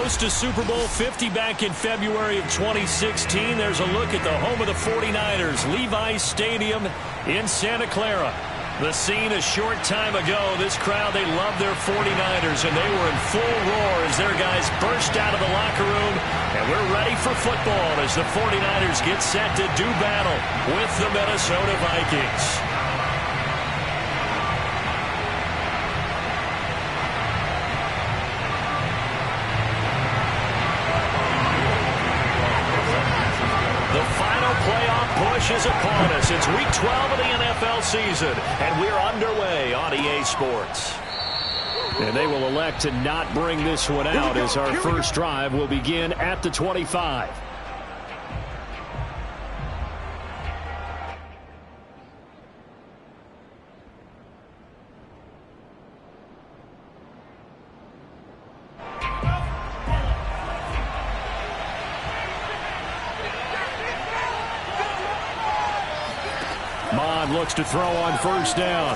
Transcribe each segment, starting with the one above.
host to Super Bowl 50 back in February of 2016. There's a look at the home of the 49ers, Levi's Stadium in Santa Clara. The scene a short time ago. This crowd, they love their 49ers, and they were in full roar as their guys burst out of the locker room. And we're ready for football as the 49ers get set to do battle with the Minnesota Vikings. Push is upon us. It's week 12 of the NFL season, and we're underway on EA Sports. And they will elect to not bring this one out as our first drive will begin at the 25. Looks to throw on first down.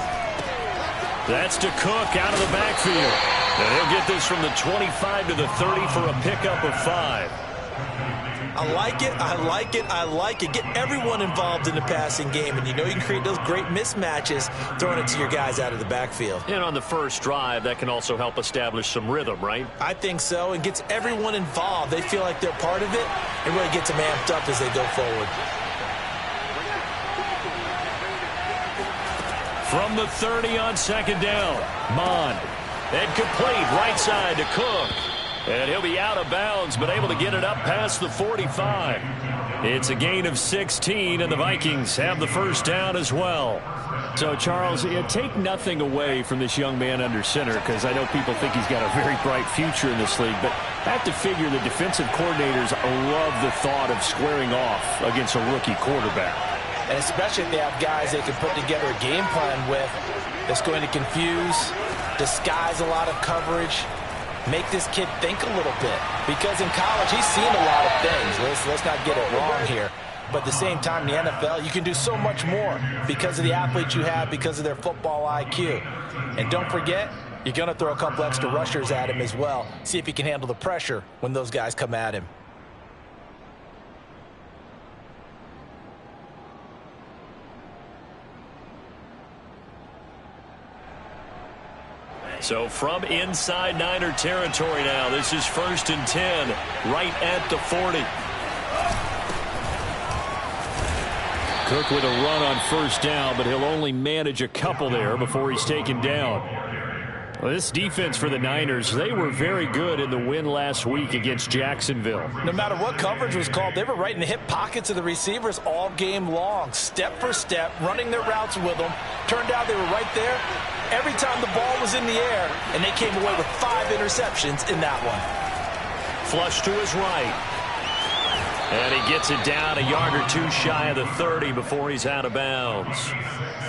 That's to Cook out of the backfield. And he'll get this from the 25 to the 30 for a pickup of 5. I like it, I like it, I like it. Get everyone involved in the passing game, and you know you can create those great mismatches throwing it to your guys out of the backfield. And on the first drive, that can also help establish some rhythm, right? I think so, and gets everyone involved. They feel like they're part of it, and really gets them amped up as they go forward. From the 30 on second down, Mon. And complete right side to Cook. And he'll be out of bounds, but able to get it up past the 45. It's a gain of 16, and the Vikings have the first down as well. So, Charles, take nothing away from this young man under center, because I know people think he's got a very bright future in this league, but I have to figure the defensive coordinators love the thought of squaring off against a rookie quarterback. And especially if they have guys they can put together a game plan with that's going to confuse, disguise a lot of coverage, make this kid think a little bit. Because in college, he's seen a lot of things. Let's not get it wrong here. But at the same time, in the NFL, you can do so much more because of the athletes you have, because of their football IQ. And don't forget, you're going to throw a couple extra rushers at him as well. See if he can handle the pressure when those guys come at him. So from inside Niner territory now, this is 1st and 10, right at the 40. Cook with a run on first down, but he'll only manage a couple there before he's taken down. Well, this defense for the Niners, they were very good in the win last week against Jacksonville. No matter what coverage was called, they were right in the hip pockets of the receivers all game long, step for step, running their routes with them. Turned out they were right there every time the ball was in the air, and they came away with 5 interceptions in that one. Flush to his right. And he gets it down a yard or two shy of the 30 before he's out of bounds.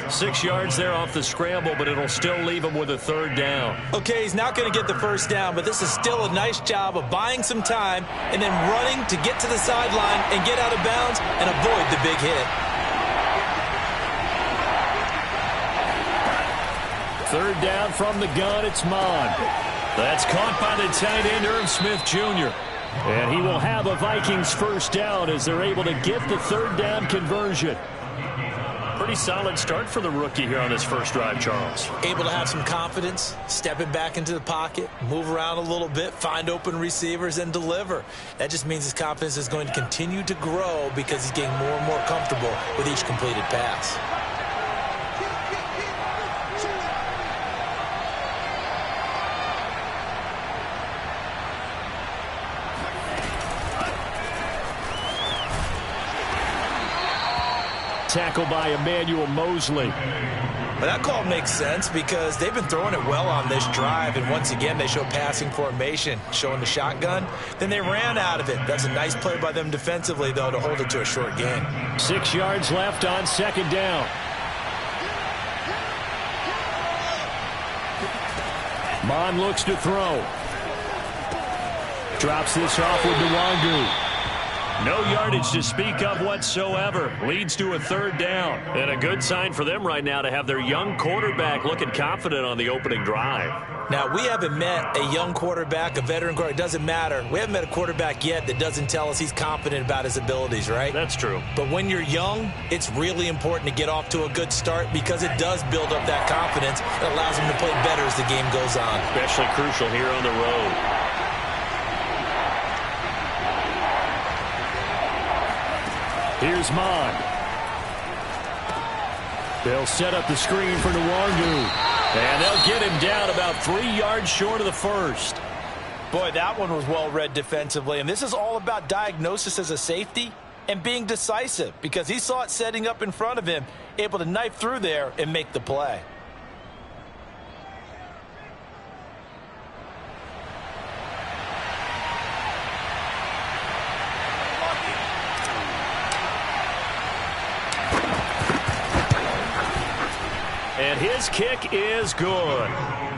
6 yards there off the scramble, but it'll still leave him with a third down. Okay, he's not going to get the first down, but this is still a nice job of buying some time and then running to get to the sideline and get out of bounds and avoid the big hit. Third down from the gun, it's Mon. That's caught by the tight end, Irv Smith Jr. And he will have a Vikings first down as they're able to get the third down conversion. Pretty solid start for the rookie here on this first drive, Charles. Able to have some confidence, stepping back into the pocket, move around a little bit, find open receivers, and deliver. That just means his confidence is going to continue to grow because he's getting more and more comfortable with each completed pass. Tackle by Emmanuel Mosley. Well, that call makes sense because they've been throwing it well on this drive, and once again they show passing formation, showing the shotgun. Then they ran out of it. That's a nice play by them defensively, though, to hold it to a short gain. 6 yards left on second down. Mon looks to throw. Drops this off with Nwangu. No yardage to speak of whatsoever. Leads to a third down. And a good sign for them right now to have their young quarterback looking confident on the opening drive. Now, we haven't met a young quarterback, a veteran quarterback. It doesn't matter. We haven't met a quarterback yet that doesn't tell us he's confident about his abilities, right? That's true. But when you're young, it's really important to get off to a good start because it does build up that confidence. It allows him to play better as the game goes on. Especially crucial here on the road. Here's Mon. They'll set up the screen for Nwangu. And they'll get him down about 3 yards short of the first. Boy, that one was well read defensively. And this is all about diagnosis as a safety and being decisive because he saw it setting up in front of him, able to knife through there and make the play. And his kick is good.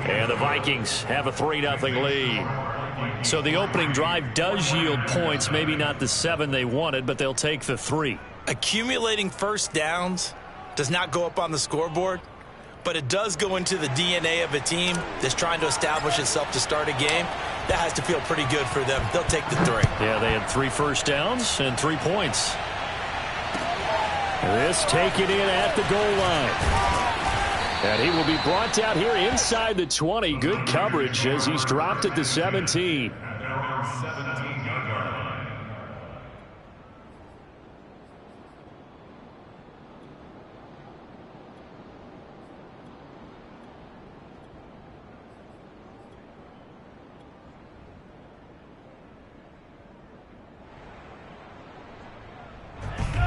And the Vikings have a 3-0 lead. So the opening drive does yield points, maybe not the 7 they wanted, but they'll take the 3. Accumulating first downs does not go up on the scoreboard, but it does go into the DNA of a team that's trying to establish itself to start a game. That has to feel pretty good for them. They'll take the 3. Yeah, they had 3 first downs and 3 points. This taken in at the goal line. And he will be brought down here inside the 20. Good coverage as he's dropped at the 17.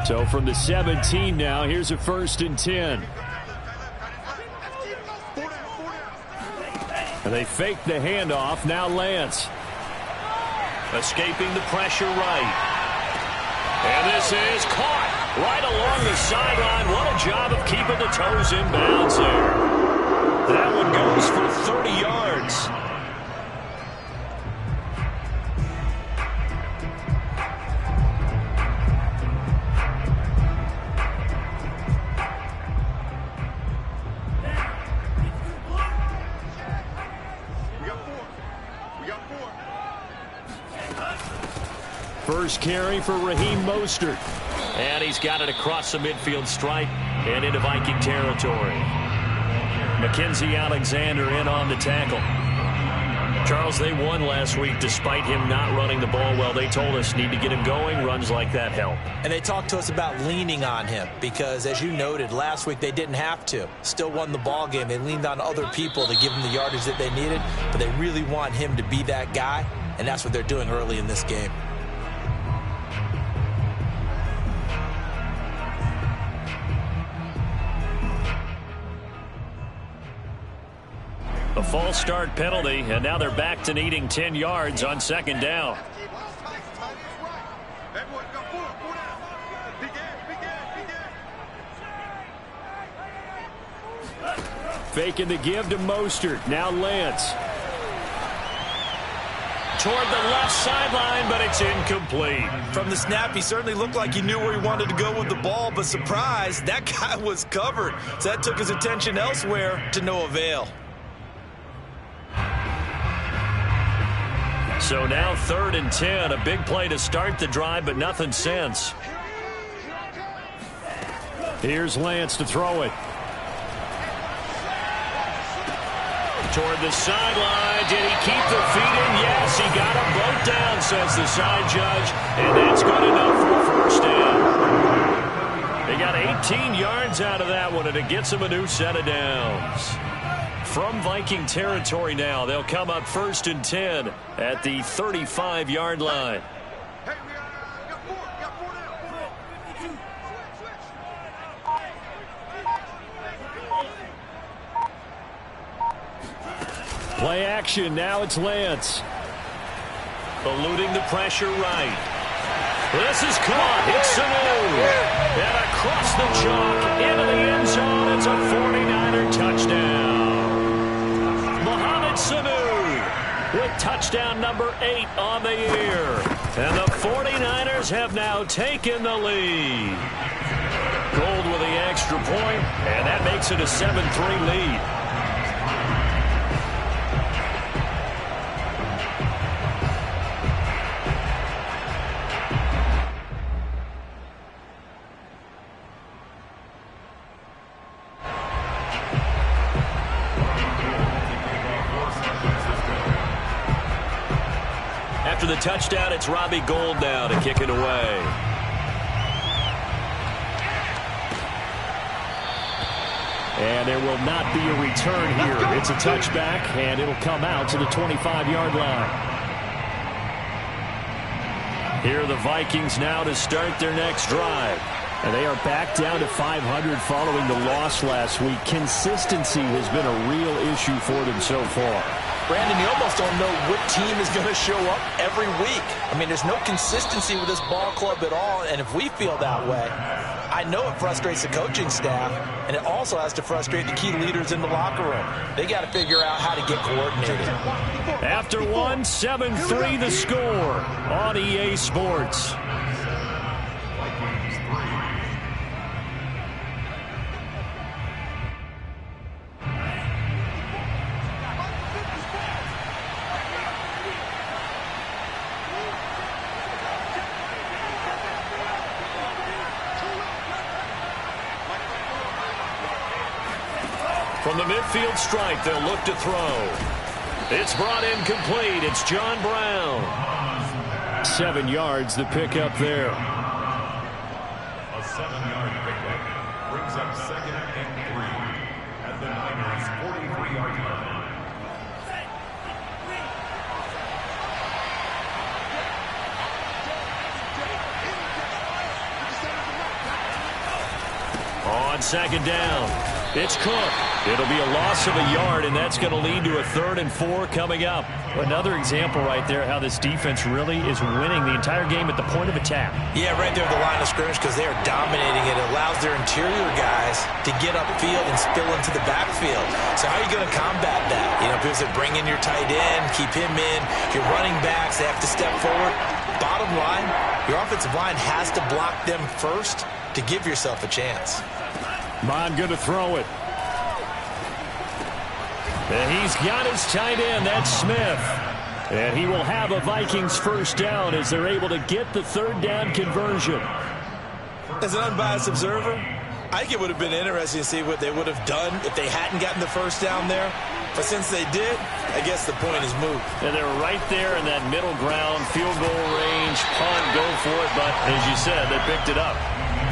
So from the 17 now, here's a 1st and 10. They fake the handoff. Now Lance. Escaping the pressure right. And this is caught right along the sideline. What a job of keeping the toes in bounds there. That one goes for 30 yards. First carry for Raheem Mostert. And he's got it across the midfield stripe and into Viking territory. Mackenzie Alexander in on the tackle. Charles, they won last week despite him not running the ball well. They told us need to get him going. Runs like that help. And they talked to us about leaning on him because, as you noted, last week they didn't have to. Still won the ball game. They leaned on other people to give them the yardage that they needed, but they really want him to be that guy, and that's what they're doing early in this game. A false start penalty, and now they're back to needing 10 yards on 2nd down. Faking the give to Mostert. Now Lance. Toward the left sideline, but it's incomplete. From the snap, he certainly looked like he knew where he wanted to go with the ball, but surprise, that guy was covered. So that took his attention elsewhere to no avail. So now 3rd and 10, a big play to start the drive, but nothing since. Here's Lance to throw it. Toward the sideline. Did he keep the feet in? Yes, he got them both down, says the side judge. And that's good enough for a 1st down. They got 18 yards out of that one, and it gets them a new set of downs. From Viking territory now, they'll come up 1st and 10 at the 35-yard line. Play action. Now it's Lance. Eluding the pressure right. This is caught. It's Sanu. And across the chalk into the end zone. It's a 49er touchdown. Sanu with touchdown number 8 on the year. And the 49ers have now taken the lead. Gold with the extra point, and that makes it a 7-3 lead. After the touchdown, it's Robbie Gould now to kick it away. And there will not be a return here. It's a touchback, and it'll come out to the 25-yard line. Here are the Vikings now to start their next drive. And they are back down to 500 following the loss last week. Consistency has been a real issue for them so far. Brandon, you almost don't know what team is going to show up every week. I mean, there's no consistency with this ball club at all, and if we feel that way, I know it frustrates the coaching staff, and it also has to frustrate the key leaders in the locker room. They got to figure out how to get coordinated. After one, 7-3 the score on EA Sports. From the midfield stripe, they'll look to throw. It's brought in complete. It's John Brown. 7 yards, the pickup there. A 7-yard pickup brings up 2nd and 3 at the Niners' 43-yard line. On 2nd down, it's Cook. It'll be a loss of a yard, and that's going to lead to a 3rd and 4 coming up. Another example right there how this defense really is winning the entire game at the point of attack. Yeah, right there at the line of scrimmage because they are dominating it. It allows their interior guys to get upfield and spill into the backfield. So how are you going to combat that? You know, because they bring in your tight end, keep him in. Your running backs, they have to step forward. Bottom line, your offensive line has to block them first to give yourself a chance. Bond going to throw it. And he's got his tight end. That's Smith. And he will have a Vikings first down as they're able to get the 3rd down conversion. As an unbiased observer, I think it would have been interesting to see what they would have done if they hadn't gotten the first down there. But since they did, I guess the point is moot. And they're right there in that middle ground, field goal range, punt, go for it. But as you said, they picked it up.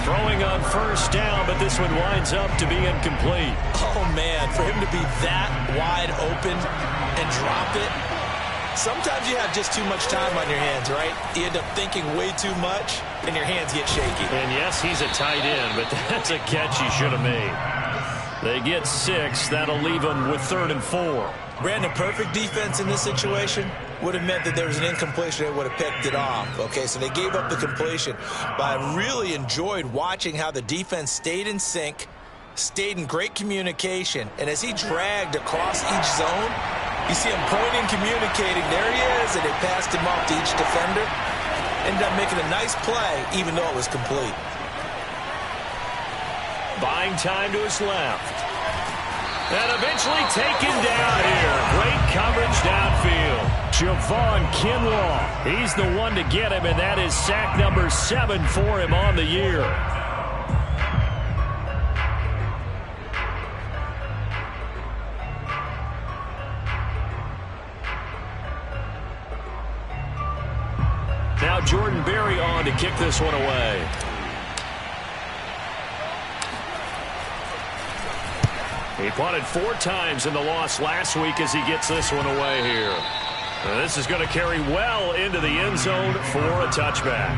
Throwing on first down, but this one winds up to be incomplete. Oh, man, for him to be that wide open and drop it. Sometimes you have just too much time on your hands, right? You end up thinking way too much, and your hands get shaky. And, yes, he's a tight end, but that's a catch he should have made. They get 6. That'll leave them with 3rd and 4. Brandon, perfect defense in this situation would have meant that there was an incompletion. They would have picked it off. Okay, so they gave up the completion. But I really enjoyed watching how the defense stayed in sync, stayed in great communication. And as he dragged across each zone, you see him pointing, communicating. There he is, and they passed him off to each defender. Ended up making a nice play, even though it was complete. Buying time to his left. And eventually taken down here. Great coverage downfield. Javon Kinlaw. He's the one to get him, and that is sack number 7 for him on the year. Now Jordan Berry on to kick this one away. He punted 4 times in the loss last week as he gets this one away here. And this is going to carry well into the end zone for a touchback.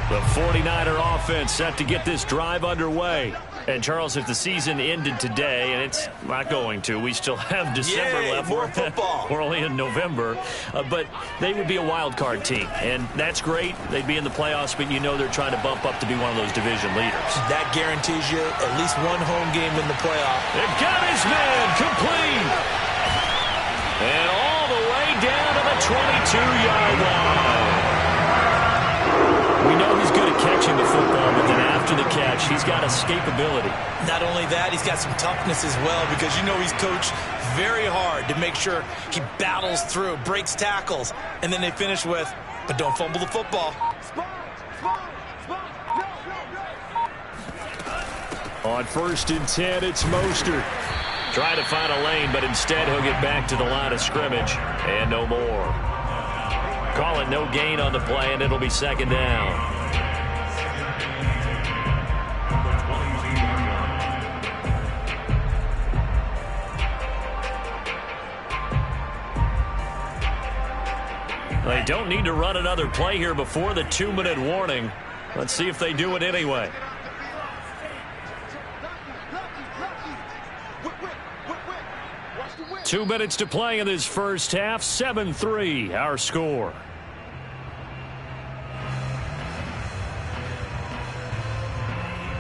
The 49er offense set to get this drive underway. And, Charles, if the season ended today, and it's not going to, we still have December left. More football. We're only in November. But they would be a wild card team, and that's great. They'd be in the playoffs, but you know they're trying to bump up to be one of those division leaders. That guarantees you at least one home game in the playoff. They've got his man complete. And all the way down to the 22-yard line. We know he's good at catching the football, but then after the catch, he's got escapability. Not only that, he's got some toughness as well, because you know he's coached very hard to make sure he battles through, breaks tackles, and then they finish with, but don't fumble the football. On 1st and 10, it's Mostert. Trying to find a lane, but instead he'll get back to the line of scrimmage, and no more. Call it no gain on the play, and it'll be 2nd down. They don't need to run another play here before the 2-minute warning. Let's see if they do it anyway. Two minutes to play in this first half. 7-3, our score.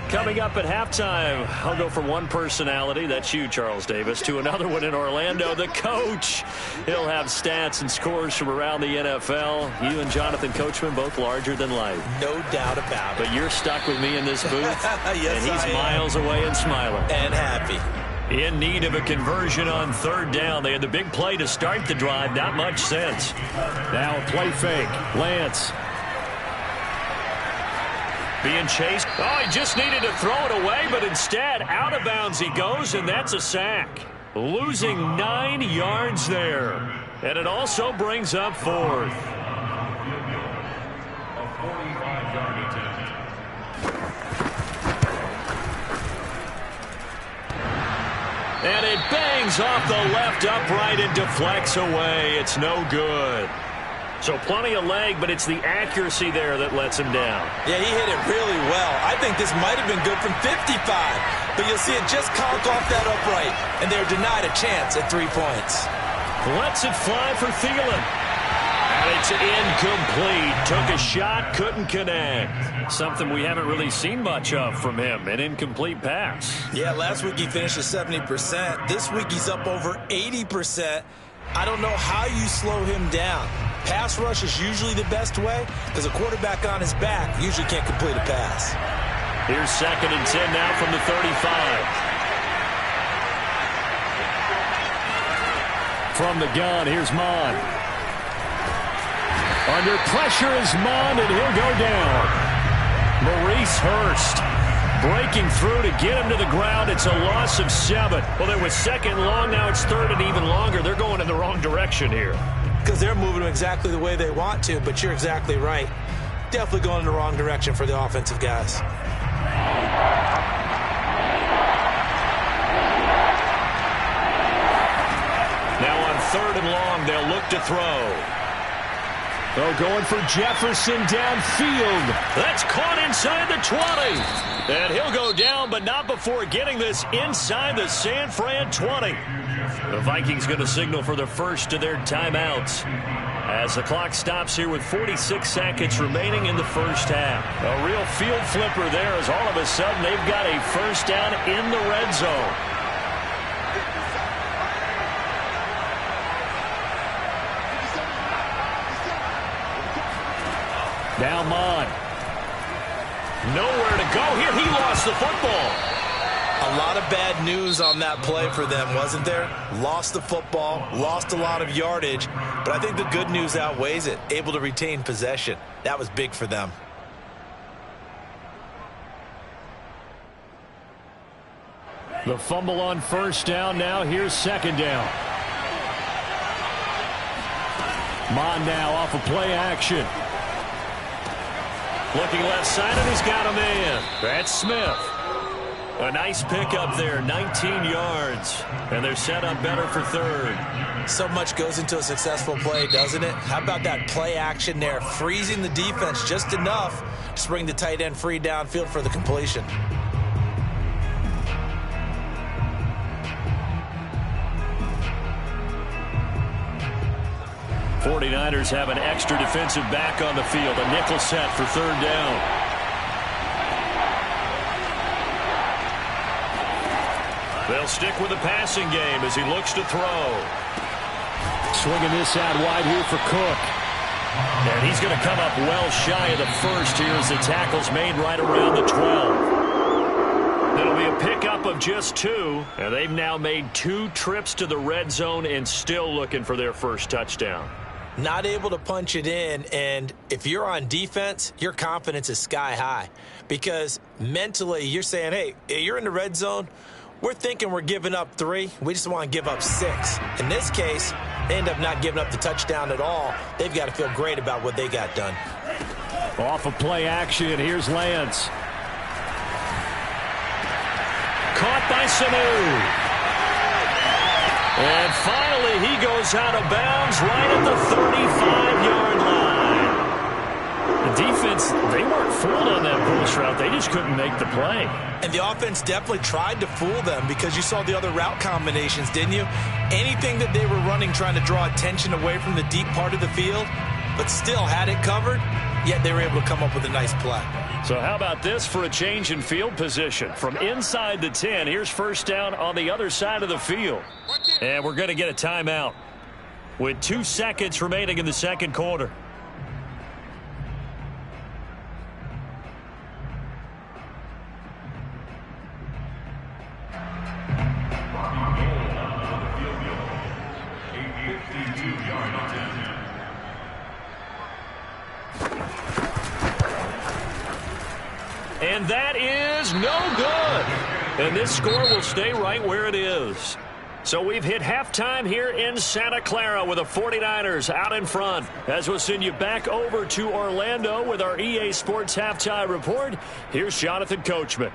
Coming up at halftime, I'll go from one personality, that's you, Charles Davis, to another one in Orlando, the coach. He'll have stats and scores from around the NFL. You and Jonathan Coachman, both larger than life. No doubt about it. But you're stuck with me in this booth, yes, and he's miles away and smiling. And happy. In need of a conversion on 3rd down. They had the big play to start the drive. Not much sense. Now a play fake. Lance. Being chased. Oh, he just needed to throw it away, but instead, out of bounds he goes, and that's a sack. Losing 9 yards there. And it also brings up 4th. A 45-yard attempt. And it bangs off the left upright and deflects away. It's no good. So plenty of leg, but it's the accuracy there that lets him down. Yeah, he hit it really well. I think this might have been good from 55. But you'll see it just conk off that upright. And they're denied a chance at 3 points. Lets it fly for Thielen. And it's incomplete. Took a shot, couldn't connect. Something we haven't really seen much of from him, an incomplete pass. Yeah, last week he finished at 70%. This week he's up over 80%. I don't know how you slow him down. Pass rush is usually the best way because a quarterback on his back usually can't complete a pass. Here's 2nd and 10 now from the 35. From the gun, here's Mon. Under pressure is Mon, and he'll go down. Maurice Hurst breaking through to get him to the ground. It's a loss of 7. Well, it was 2nd long. Now it's 3rd and even longer. They're going in the wrong direction here. Because they're moving exactly the way they want to, but you're exactly right. Definitely going in the wrong direction for the offensive guys. Now on 3rd and long, they'll look to throw. Oh, going for Jefferson downfield. That's caught inside the 20. And he'll go down, but not before getting this inside the San Fran 20. The Vikings going to signal for the first of their timeouts as the clock stops here with 46 seconds remaining in the first half. A real field flipper there as all of a sudden they've got a first down in the red zone. Now Mon. Nowhere to go here. He lost the football. A lot of bad news on that play for them, wasn't there? Lost the football, lost a lot of yardage, but I think the good news outweighs it. Able to retain possession. That was big for them. The fumble on 1st down. Now here's 2nd down. Mon now off of play action. Looking left side, and he's got a man. That's Smith. A nice pickup there, 19 yards. And they're set up better for 3rd. So much goes into a successful play, doesn't it? How about that play action there? Freezing the defense just enough to bring the tight end free downfield for the completion. 49ers have an extra defensive back on the field. A nickel set for third down. They'll stick with the passing game as he looks to throw. Swinging this out wide here for Cook. And he's going to come up well shy of the first here as the tackle's made right around the 12. It'll be a pickup of just 2, and they've now made 2 trips to the red zone and still looking for their first touchdown. Not able to punch it in, and if you're on defense, your confidence is sky high because mentally you're saying, hey, you're in the red zone. We're thinking we're giving up 3. We just want to give up 6. In this case, they end up not giving up the touchdown at all. They've got to feel great about what they got done. Off of play action, here's Lance. Caught by Sanu. And finally, he goes out of bounds right at the 35-yard line. The defense, they weren't fooled on that post route. They just couldn't make the play. And the offense definitely tried to fool them because you saw the other route combinations, didn't you? Anything that they were running trying to draw attention away from the deep part of the field, but still had it covered, yet they were able to come up with a nice play. So how about this for a change in field position? From inside the 10, here's first down on the other side of the field. And we're going to get a timeout with 2 seconds remaining in the second quarter. And that is no good. And this score will stay right where it is. So we've hit halftime here in Santa Clara with the 49ers out in front. As we'll send you back over to Orlando with our EA Sports Halftime Report, here's Jonathan Coachman.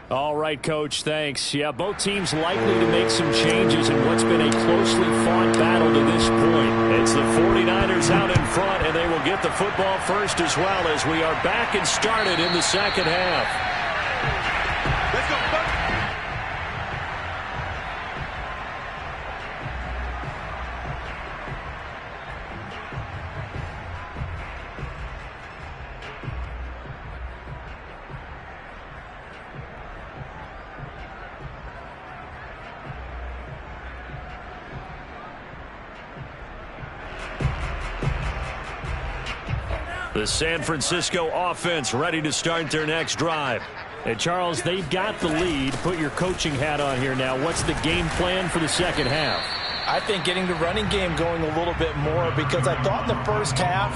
All right, Coach, thanks. Yeah, both teams likely to make some changes in what's been a closely fought battle to this point. It's the 49ers out in front, and they will get the football first as well as we are back and started in the second half. Let's go. The San Francisco offense ready to start their next drive. And, Charles, they've got the lead. Put your coaching hat on here now. What's the game plan for the second half? I think getting the running game going a little bit more because I thought in the first half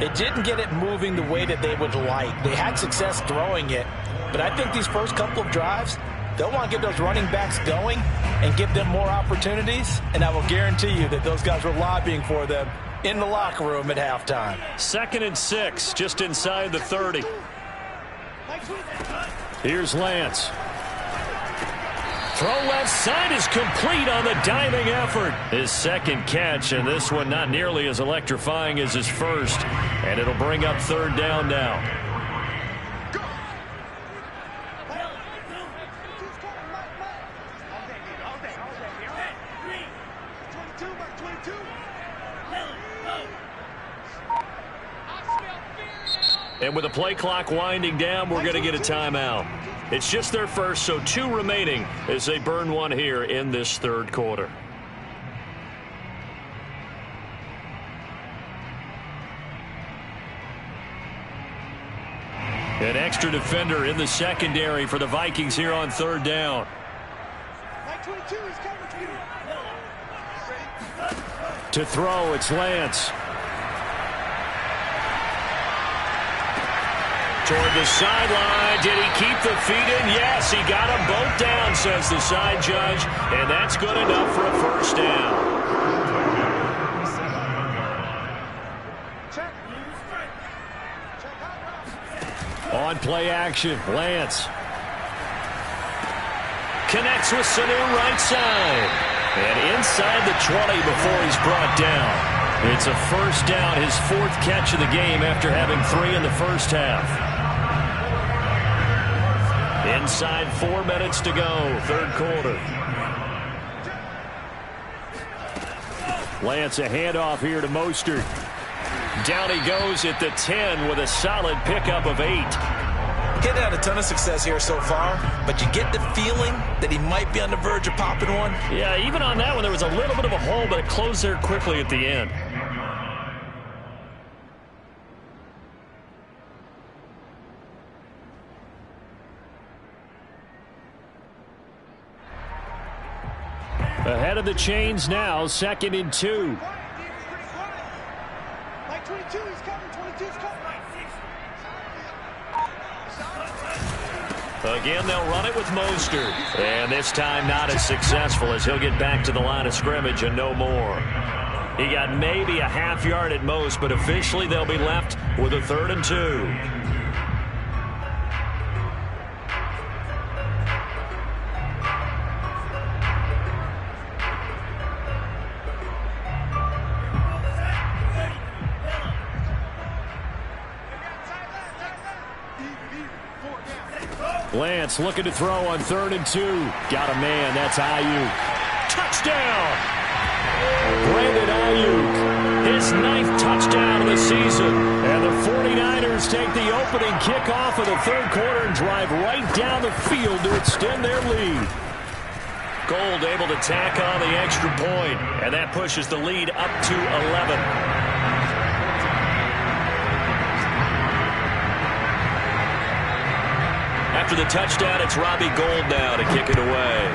it didn't get it moving the way that they would like. They had success throwing it, but I think these first couple of drives, they'll want to get those running backs going and give them more opportunities, and I will guarantee you that those guys were lobbying for them in the locker room at halftime. 2nd and 6, just inside the 30. Here's Lance. Throw left side is complete on the diving effort. His second catch, and this one not nearly as electrifying as his first. And it'll bring up third down now. And with the play clock winding down, we're going to get a timeout. It's just their first, so 2 remaining as they burn one here in this third quarter. An extra defender in the secondary for the Vikings here on third down. To throw, it's Lance. Toward the sideline. Did he keep the feet in? Yes, he got them both down, says the side judge. And that's good enough for a first down. On play action, Lance. Connects with Sanu right side. And inside the 20 before he's brought down. It's a first down, his 4th catch of the game after having 3 in the first half. Inside 4 minutes to go, third quarter. Lance, a handoff here to Mostert. Down he goes at the 10 with a solid pickup of 8. He's had a ton of success here so far, but you get the feeling that he might be on the verge of popping one. Yeah, even on that one, there was a little bit of a hole, but it closed there quickly at the end. Ahead of the chains now, 2nd and 2. Like 22, he's coming. 22's coming. Again, they'll run it with Mostert. And this time not as successful as he'll get back to the line of scrimmage and no more. He got maybe a half yard at most, but officially they'll be left with a 3rd and 2. Lance looking to throw on 3rd and 2. Got a man. That's Ayuk. Touchdown! Brandon Ayuk, his 9th touchdown of the season. And the 49ers take the opening kickoff of the 3rd quarter and drive right down the field to extend their lead. Gold able to tack on the extra point, and that pushes the lead up to 11. After the touchdown, it's Robbie Gould now to kick it away.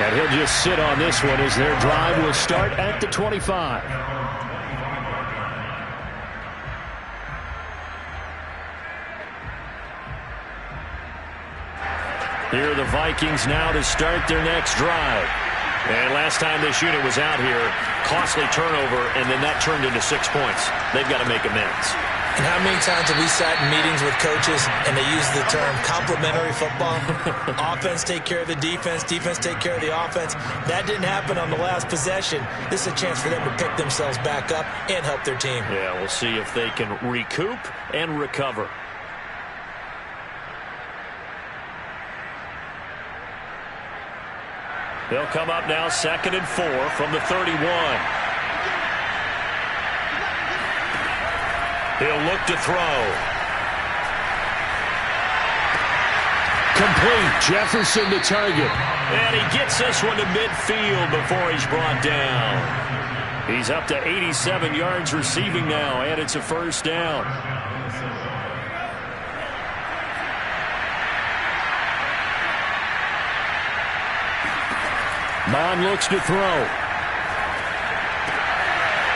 And he'll just sit on this one as their drive will start at the 25. Here are the Vikings now to start their next drive. And last time this unit was out here, costly turnover, and then that turned into 6 points. They've got to make amends. And how many times have we sat in meetings with coaches and they use the term complementary football? Offense take care of the defense, defense take care of the offense. That didn't happen on the last possession. This is a chance for them to pick themselves back up and help their team. Yeah, we'll see if they can recoup and recover. They'll come up now 2nd and 4 from the 31. He'll look to throw. Complete. Jefferson the target. And he gets this one to midfield before he's brought down. He's up to 87 yards receiving now, and it's a 1st down. Mon looks to throw.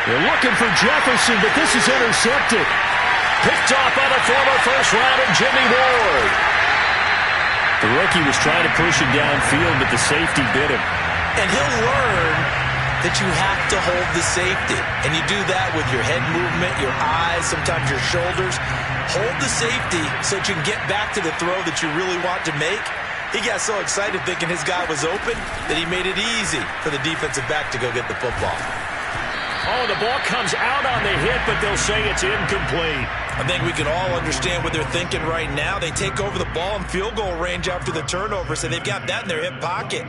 They're looking for Jefferson, but this is intercepted. Picked off by the former first-rounder Jimmy Ward. The rookie was trying to push him downfield, but the safety bit him. And he'll learn that you have to hold the safety. And you do that with your head movement, your eyes, sometimes your shoulders. Hold the safety so that you can get back to the throw that you really want to make. He got so excited thinking his guy was open that he made it easy for the defensive back to go get the football. Oh, the ball comes out on the hit, but they'll say it's incomplete. I think we can all understand what they're thinking right now. They take over the ball in field goal range after the turnover, so they've got that in their hip pocket.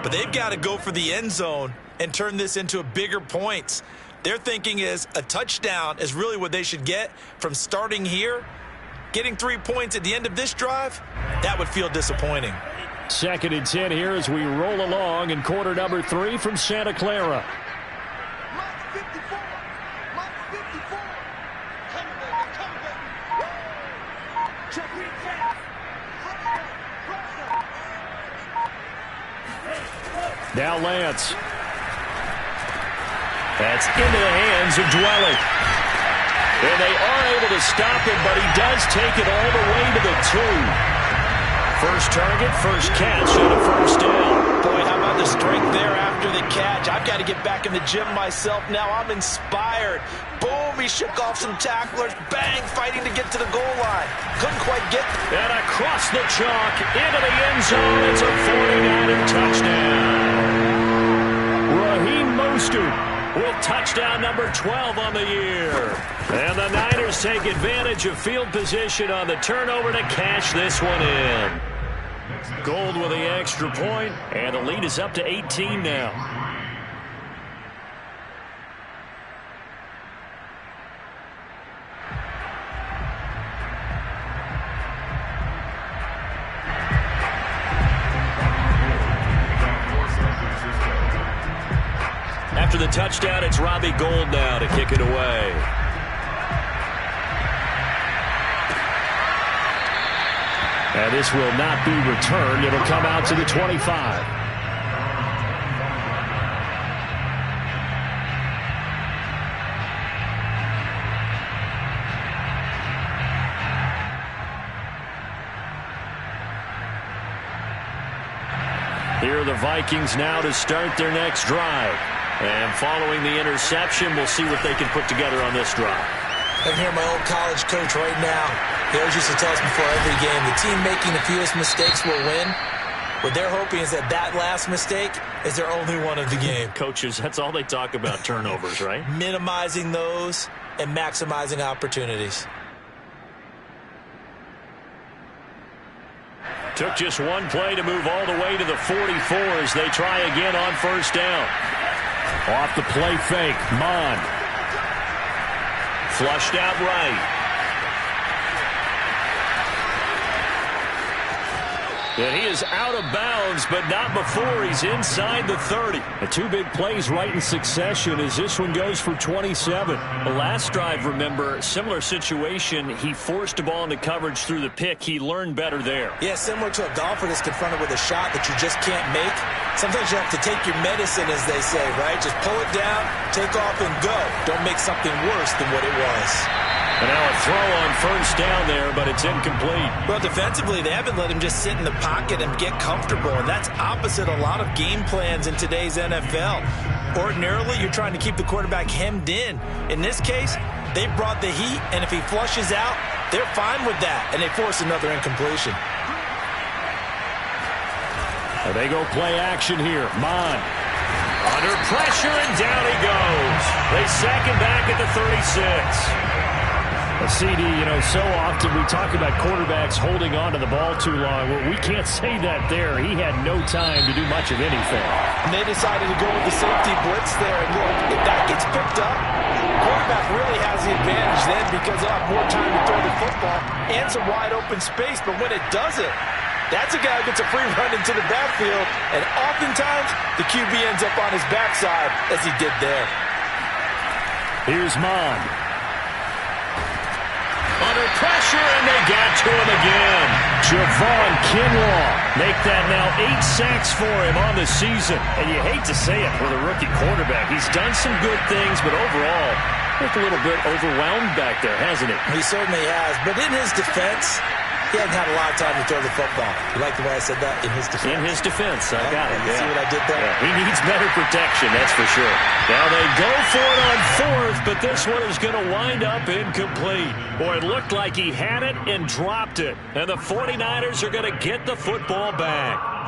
But they've got to go for the end zone and turn this into a bigger points. Their thinking is a touchdown is really what they should get from starting here. Getting 3 points at the end of this drive, that would feel disappointing. 2nd and 10 here as we roll along in quarter number 3 from Santa Clara. Now Lance. That's into the hands of Dwelly. And they are able to stop him, but he does take it all the way to the 2. First target, first catch, and a 1st down. Boy, how about the strength there after the catch? I've got to get back in the gym myself now. I'm inspired. Boom, he shook off some tacklers. Bang, fighting to get to the goal line. Couldn't quite get. And across the chalk, into the end zone. It's a 49er touchdown. Raheem Mostert with touchdown number 12 on the year. And the Niners take advantage of field position on the turnover to cash this one in. Gold with the extra point, and the lead is up to 18 now. After the touchdown, it's Robbie Gould now to kick it away. And this will not be returned. It'll come out to the 25. Here are the Vikings now to start their next drive. And following the interception, we'll see what they can put together on this drive. I can hear my old college coach right now. He always used to tell us before every game, the team making the fewest mistakes will win. What they're hoping is that that last mistake is their only one of the game. Coaches, that's all they talk about, turnovers, right? Minimizing those and maximizing opportunities. Took just one play to move all the way to the 44 as they try again on first down. Off the play fake, Mon. Flushed out right. And he is out of bounds, but not before he's inside the 30. The two big plays right in succession as this one goes for 27. The last drive, remember, similar situation. He forced a ball into coverage through the pick. He learned better there. Yeah, similar to a golfer that's confronted with a shot that you just can't make. Sometimes you have to take your medicine, as they say, right? Just pull it down, take off, and go. Don't make something worse than what it was. And now a throw on first down there, but it's incomplete. Well, defensively, they haven't let him just sit in the pocket and get comfortable, and that's opposite a lot of game plans in today's NFL. Ordinarily, you're trying to keep the quarterback hemmed in. In this case, they brought the heat, and if he flushes out, they're fine with that, and they force another incompletion. And they go play action here. Mon. Under pressure, and down he goes. They sack him back at the 36. A CD, so often we talk about quarterbacks holding on to the ball too long. Well, we can't say that there. He had no time to do much of anything. And they decided to go with the safety blitz there. And look, if that gets picked up, quarterback really has the advantage then because they'll have more time to throw the football and some wide open space. But when it doesn't, that's a guy who gets a free run into the backfield. And oftentimes, the QB ends up on his backside as he did there. Here's Mon. Under pressure, and they got to him again. Javon Kinlaw. Make that now 8 sacks for him on the season. And you hate to say it with a rookie quarterback. He's done some good things, but overall, looked a little bit overwhelmed back there, hasn't he? He certainly has. But in his defense, he hasn't had a lot of time to throw the football. You like the way I said that? In his defense. In his defense. I got it. You see what I did there? Yeah, he needs better protection, that's for sure. Now they go for it on fourth, but this one is going to wind up incomplete. Boy, it looked like he had it and dropped it. And the 49ers are going to get the football back.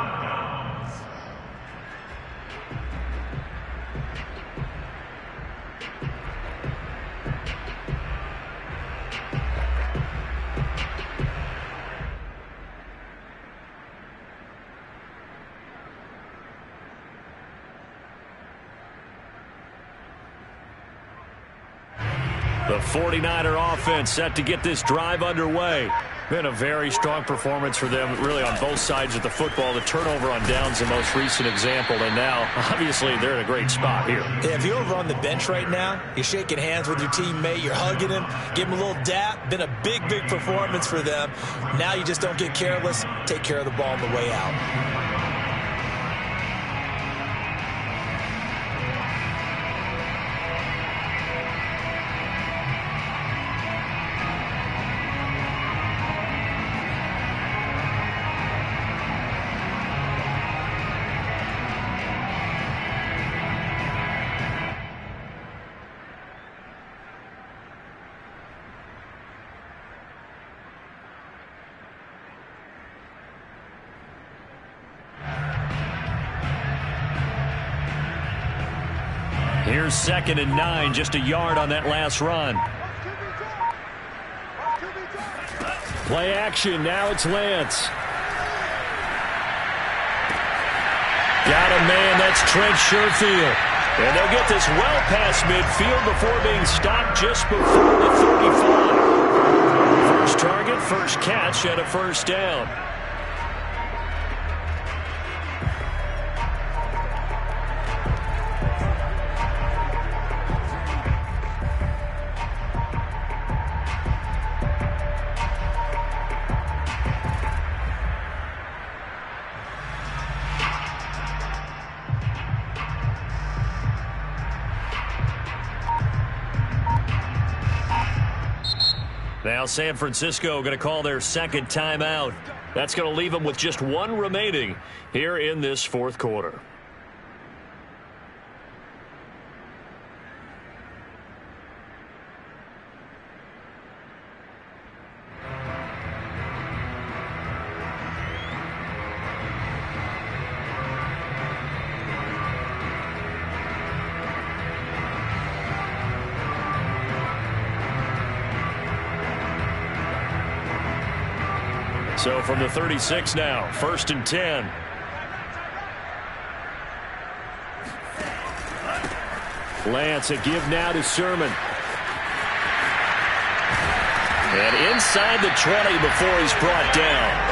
The 49er offense set to get this drive underway. Been a very strong performance for them, really, on both sides of the football. The turnover on downs, the most recent example, and now, obviously, they're in a great spot here. Yeah, if you're over on the bench right now, you're shaking hands with your teammate, you're hugging him, give him a little dap. Been a big, big performance for them. Now you just don't get careless. Take care of the ball on the way out. Here's 2nd and 9, just a yard on that last run. Play action, now it's Lance. man, that's Trent Sherfield. And they'll get this well past midfield before being stopped just before the 35. First target, first catch, and a first down. Now San Francisco going to call their second timeout. That's going to leave them with just one remaining here in this fourth quarter. So from the 36 now, 1st and 10. Lance, a give now to Sermon. And inside the 20 before he's brought down.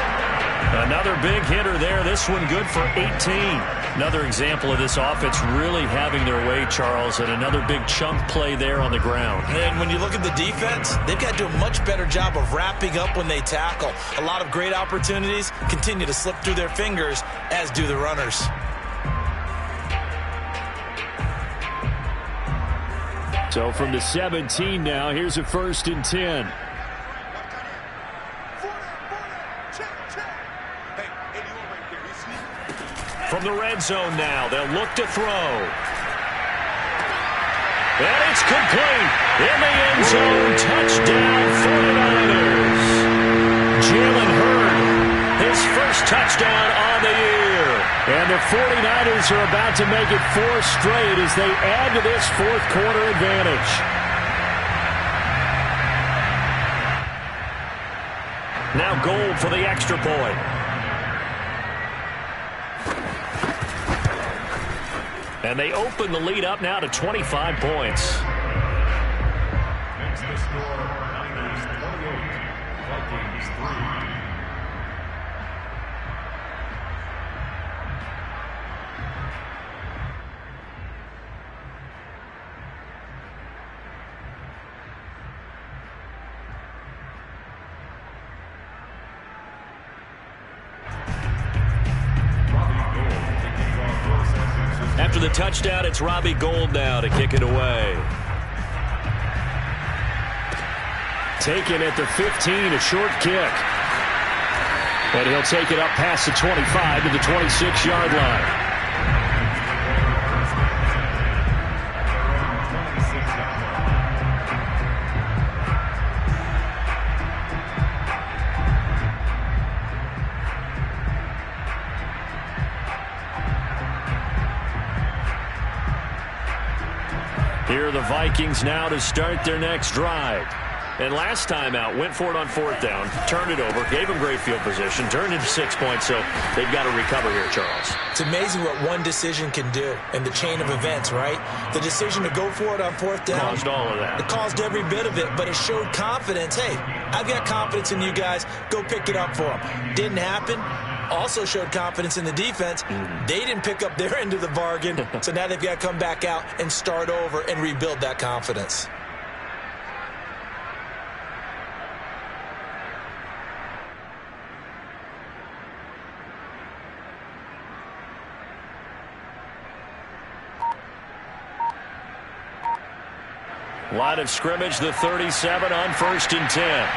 Another big hitter there. This one good for 18. Another example of this offense really having their way, Charles, and another big chunk play there on the ground. And when you look at the defense, they've got to do a much better job of wrapping up when they tackle. A lot of great opportunities continue to slip through their fingers, as do the runners. So from the 17 now, here's a 1st and 10. From the red zone now, they'll look to throw. And it's complete. In the end zone, touchdown 49ers. Jalen Hurd, his first touchdown on the year. And the 49ers are about to make it 4 straight as they add to this fourth quarter advantage. Now Gold for the extra point. And they open the lead up now to 25 points. Makes the score Niners 28, Vikings 3. After the touchdown, it's Robbie Gould now to kick it away. Taken at the 15, a short kick. And he'll take it up past the 25 to the 26-yard line. Here are the Vikings now to start their next drive. And last time out, went for it on 4th down, turned it over, gave them great field position, turned into 6 points, so they've got to recover here, Charles. It's amazing what one decision can do in the chain of events, right? The decision to go for it on 4th down. Caused all of that. It caused every bit of it, but it showed confidence. Hey, I've got confidence in you guys. Go pick it up for them. Didn't happen. Also showed confidence in the defense. They didn't pick up their end of the bargain, so now they've got to come back out and start over and rebuild that confidence. Line of scrimmage, the 37 on 1st and 10.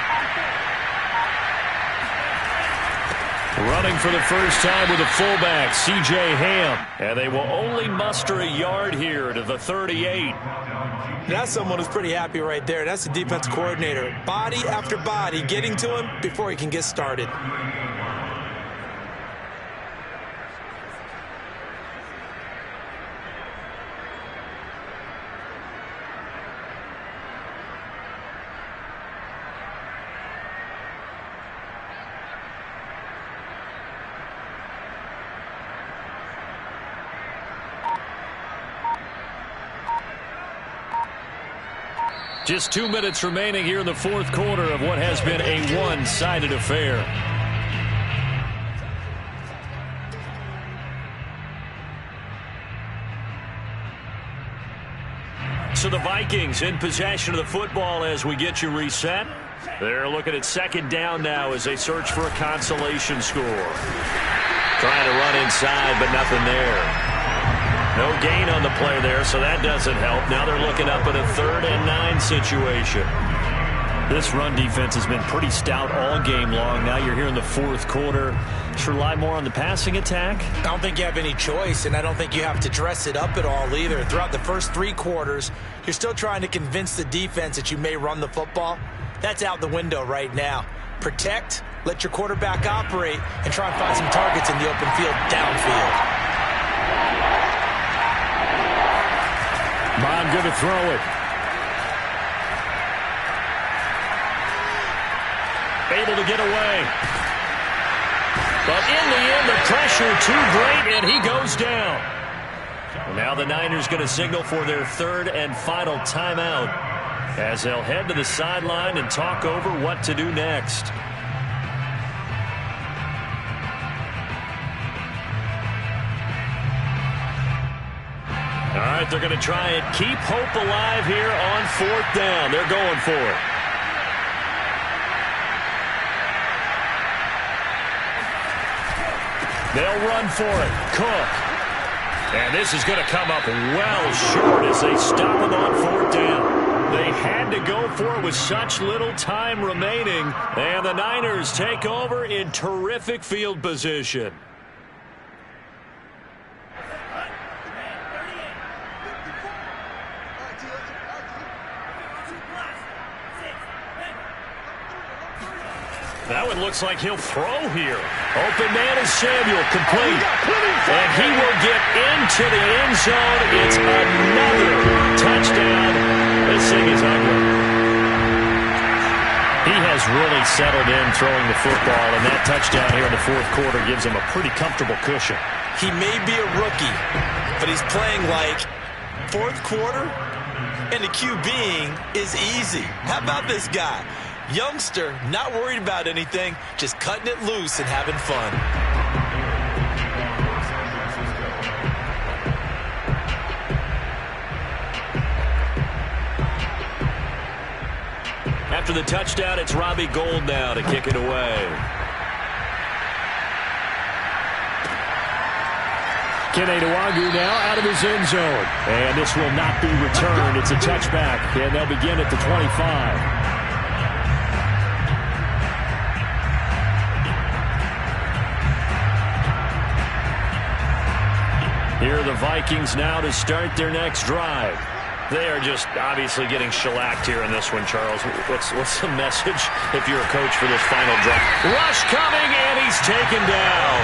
Running for the first time with a fullback, C.J. Ham. And they will only muster a yard here to the 38. That's someone who's pretty happy right there. That's the defense coordinator. Body after body getting to him before he can get started. Just 2 minutes remaining here in the fourth quarter of what has been a one-sided affair. So the Vikings in possession of the football as we get you reset. They're looking at second down now as they search for a consolation score. Trying to run inside, but nothing there. No gain on the play there, so that doesn't help. Now they're looking up at a 3rd and 9 situation. This run defense has been pretty stout all game long. Now you're here in the fourth quarter. Should rely more on the passing attack? I don't think you have any choice, and I don't think you have to dress it up at all either. Throughout the first 3 quarters, you're still trying to convince the defense that you may run the football. That's out the window right now. Protect, let your quarterback operate, and try and find some targets in the open field downfield. Bond going to throw it. Able to get away. But in the end, the pressure too great, and he goes down. Now the Niners going to signal for their 3rd and final timeout as they'll head to the sideline and talk over what to do next. All right, they're going to try and keep hope alive here on 4th down. They're going for it. They'll run for it. Cook. And this is going to come up well short as they stop him on 4th down. They had to go for it with such little time remaining. And the Niners take over in terrific field position. That one looks like he'll throw here. Open man is Samuel, complete. And he will get into the end zone. It's another touchdown. This thing is ugly. He has really settled in throwing the football, and that touchdown here in the fourth quarter gives him a pretty comfortable cushion. He may be a rookie, but he's playing like fourth quarter, and the QBing is easy. How about this guy? Youngster, not worried about anything, just cutting it loose and having fun. After the touchdown, it's Robbie Gould now to kick it away. Kene Nwangwu now out of his end zone. And this will not be returned. It's a touchback, and they'll begin at the 25. Here are the Vikings now to start their next drive. They are just obviously getting shellacked here in this one, Charles. What's the message if you're a coach for this final drive? Rush coming, and he's taken down.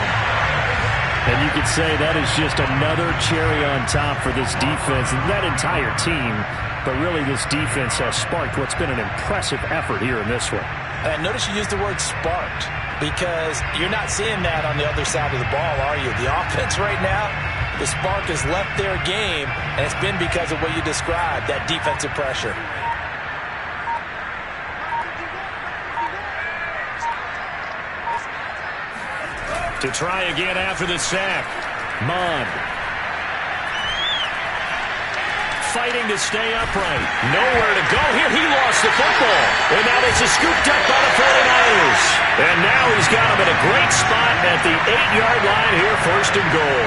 And you could say that is just another cherry on top for this defense and that entire team. But really, this defense has sparked what's been an impressive effort here in this one. Notice you used the word sparked because you're not seeing that on the other side of the ball, are you? The offense right now, the spark has left their game, and it's been because of what you described, that defensive pressure. To try again after the sack. Mond. Fighting to stay upright. Nowhere to go here. He lost the football. And now this is scooped up by the 49ers. And now he's got him in a great spot at the 8-yard line here, 1st and goal.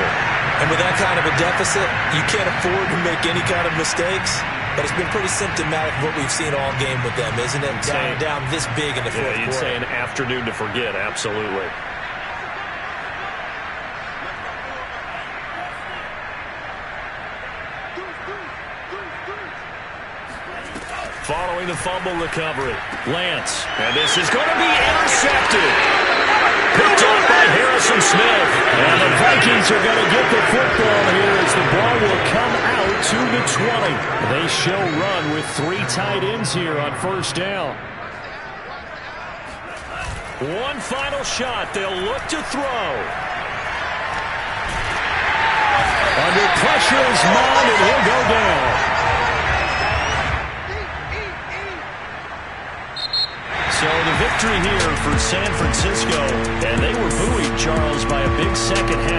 And with that kind of a deficit, you can't afford to make any kind of mistakes. But it's been pretty symptomatic of what we've seen all game with them, isn't it? Down this big in the fourth quarter. You'd say an afternoon to forget, absolutely. Following the fumble recovery, Lance. And this is going to be intercepted. Picked off by Harrison Smith. And the Vikings are going to get the football here as the ball will come out to the 20. They show run with 3 tight ends here on 1st down. One final shot. They'll look to throw. Under pressure is Mond, and he'll go down. victory here for San Francisco. And they were buoyed, Charles, by a big second half